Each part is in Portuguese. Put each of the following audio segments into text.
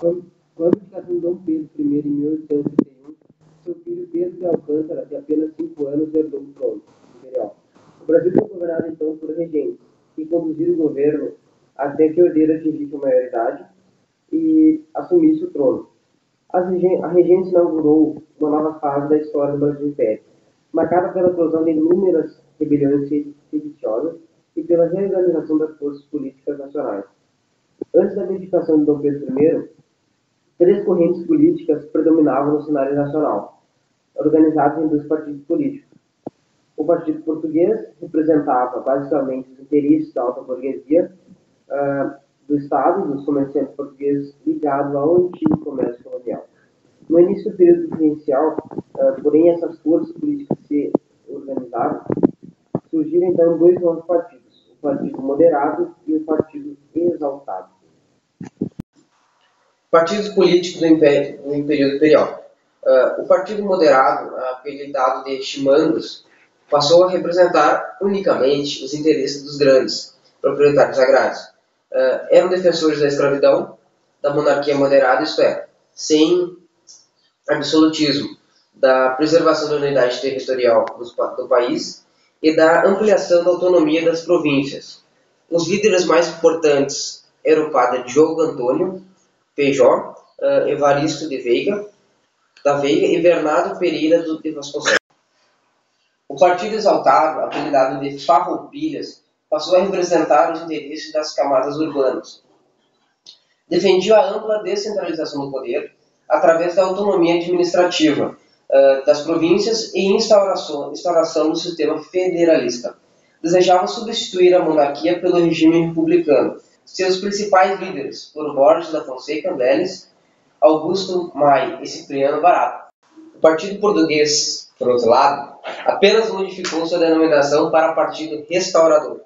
Com a abdicação de Dom Pedro I em 1831, seu filho Pedro de Alcântara, de apenas 5 anos, herdou o trono imperial. O Brasil foi governado então por regentes, que conduziram o governo até que o herdeiro atingisse a maioridade e assumisse o trono. A regência inaugurou uma nova fase da história do Brasil Império, marcada pela eclosão de inúmeras rebeliões sediciosas e pela reorganização das forças políticas nacionais. Antes da abdicação de Dom Pedro I, 3 correntes políticas predominavam no cenário nacional, organizadas em 2 partidos políticos. O Partido Português representava basicamente os interesses da alta burguesia do Estado, dos comerciantes portugueses ligados ao antigo comércio colonial. No início do período presidencial, porém, essas forças políticas se organizaram, surgiram então 2 novos partidos, o Partido Moderado e o Partido Exaltado. Partidos políticos no período imperial. O Partido Moderado, apelidado de Chimangos, passou a representar unicamente os interesses dos grandes proprietários agrários. Eram defensores da escravidão, da monarquia moderada, isto é, sem absolutismo, da preservação da unidade territorial do país e da ampliação da autonomia das províncias. Os líderes mais importantes eram o padre Diogo Antônio Feijó, Evaristo da Veiga e Bernardo Pereira de Vasconcelos. O Partido Exaltado, apelidado de Farroupilhas, passou a representar os interesses das camadas urbanas. Defendia a ampla descentralização do poder através da autonomia administrativa das províncias e instauração do sistema federalista. Desejava substituir a monarquia pelo regime republicano. Seus principais líderes foram Borges da Fonseca Vélez, Augusto Maia e Cipriano Barato. O Partido Português, por outro lado, apenas modificou sua denominação para Partido Restaurador.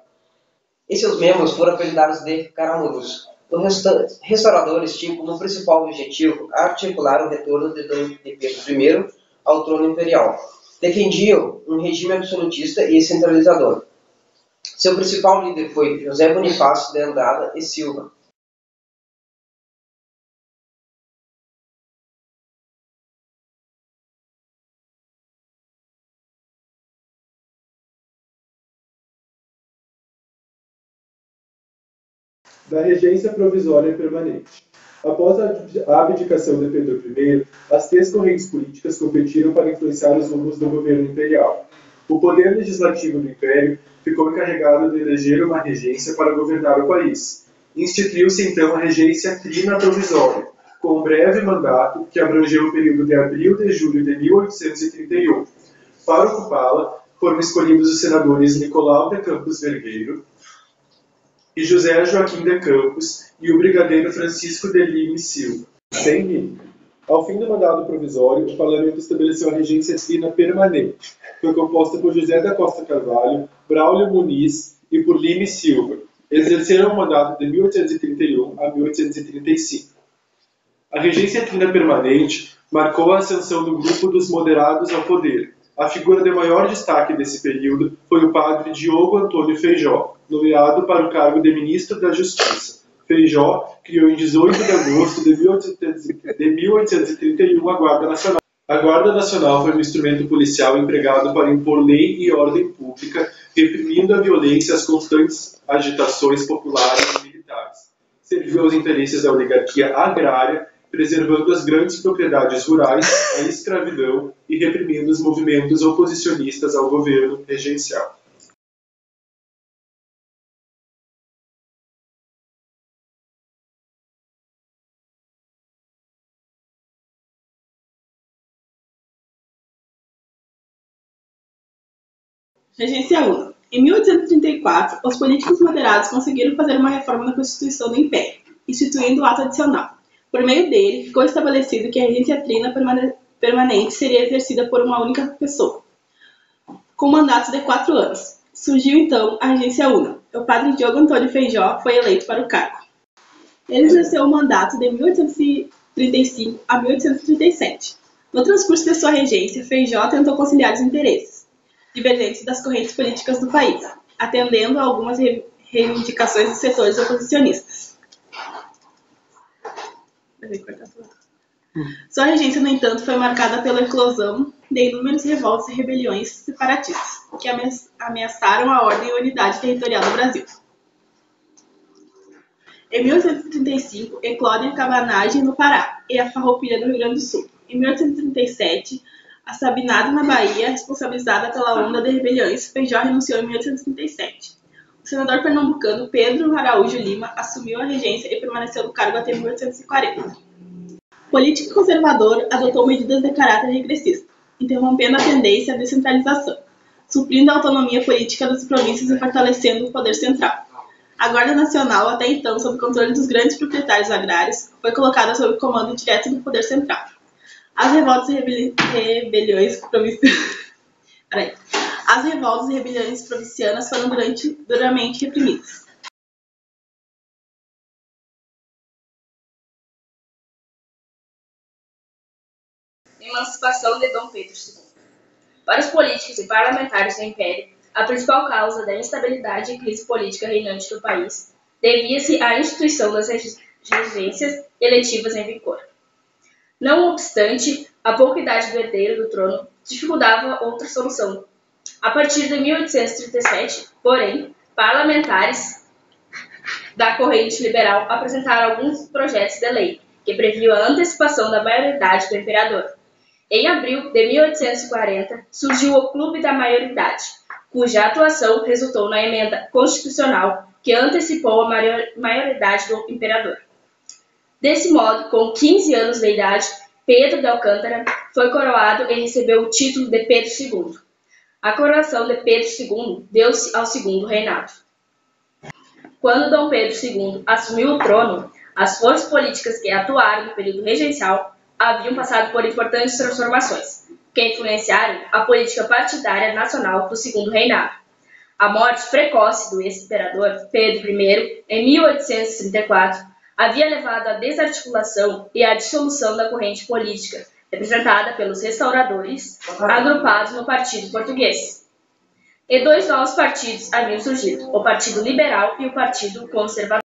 E seus membros foram apelidados de Caramurus. Os restauradores tinham como principal objetivo articular o retorno de Pedro I ao trono imperial. Defendiam um regime absolutista e centralizador. Seu principal líder foi José Bonifácio de Andrada e Silva. Da regência provisória e permanente. Após a abdicação de Pedro I, as 3 correntes políticas competiram para influenciar os rumos do governo imperial. O poder legislativo do Império ficou encarregado de eleger uma regência para governar o país. Instituiu-se então a regência trina provisória, com um breve mandato que abrangeu o período de abril e julho de 1831. Para ocupá-la, foram escolhidos os senadores Nicolau de Campos Vergueiro e José Joaquim de Campos e o brigadeiro Francisco de Lima e Silva. Sem mímica. Ao fim do mandato provisório, o parlamento estabeleceu a regência trina permanente. Foi composta por José da Costa Carvalho, Braulio Muniz e por Lima e Silva. Exerceram o mandato de 1831 a 1835. A regência trina permanente marcou a ascensão do grupo dos moderados ao poder. A figura de maior destaque desse período foi o padre Diogo Antônio Feijó, nomeado para o cargo de ministro da Justiça. Feijó criou em 18 de agosto de 1831 a Guarda Nacional. A Guarda Nacional foi um instrumento policial empregado para impor lei e ordem pública, reprimindo a violência e as constantes agitações populares e militares. Serviu aos interesses da oligarquia agrária, preservando as grandes propriedades rurais, a escravidão e reprimindo os movimentos oposicionistas ao governo regencial. Regência Una. Em 1834, os políticos moderados conseguiram fazer uma reforma na Constituição do Império, instituindo o ato adicional. Por meio dele, ficou estabelecido que a regência trina permanente seria exercida por uma única pessoa, com mandatos de 4 anos. Surgiu então a Regência Una. O padre Diogo Antônio Feijó foi eleito para o cargo. Ele exerceu o mandato de 1835 a 1837. No transcurso de sua regência, Feijó tentou conciliar os interesses divergentes das correntes políticas do país, atendendo a algumas reivindicações dos setores oposicionistas. Sua regência, no entanto, foi marcada pela eclosão de inúmeras revoltas e rebeliões separatistas, que ameaçaram a ordem e a unidade territorial do Brasil. Em 1835, eclodem a cabanagem no Pará e a farroupilha no Rio Grande do Sul. Em 1837, a Sabinada na Bahia, responsabilizada pela onda de rebeliões, Feijó renunciou em 1837. O senador pernambucano Pedro Araújo Lima assumiu a regência e permaneceu no cargo até 1840. O político conservador adotou medidas de caráter regressista, interrompendo a tendência à descentralização, suprindo a autonomia política das províncias e fortalecendo o poder central. A Guarda Nacional, até então sob controle dos grandes proprietários agrários, foi colocada sob o comando direto do poder central. As revoltas e rebeliões provincianas foram duramente reprimidas. Emancipação de Dom Pedro II. Para os políticos e parlamentares do Império, a principal causa da instabilidade e crise política reinante do país devia-se à instituição das regências eletivas em vigor. Não obstante, a pouca idade do herdeiro do trono dificultava outra solução. A partir de 1837, porém, parlamentares da corrente liberal apresentaram alguns projetos de lei que previam a antecipação da maioridade do imperador. Em abril de 1840, surgiu o Clube da Maioridade, cuja atuação resultou na emenda constitucional que antecipou a maioridade do imperador. Desse modo, com 15 anos de idade, Pedro de Alcântara foi coroado e recebeu o título de Pedro II. A coroação de Pedro II deu-se ao segundo reinado. Quando Dom Pedro II assumiu o trono, as forças políticas que atuaram no período regencial haviam passado por importantes transformações, que influenciaram a política partidária nacional do segundo reinado. A morte precoce do ex-imperador Pedro I, em 1834, havia levado à desarticulação e à dissolução da corrente política, representada pelos restauradores, agrupados no Partido Português. E dois novos partidos haviam surgido, o Partido Liberal e o Partido Conservador.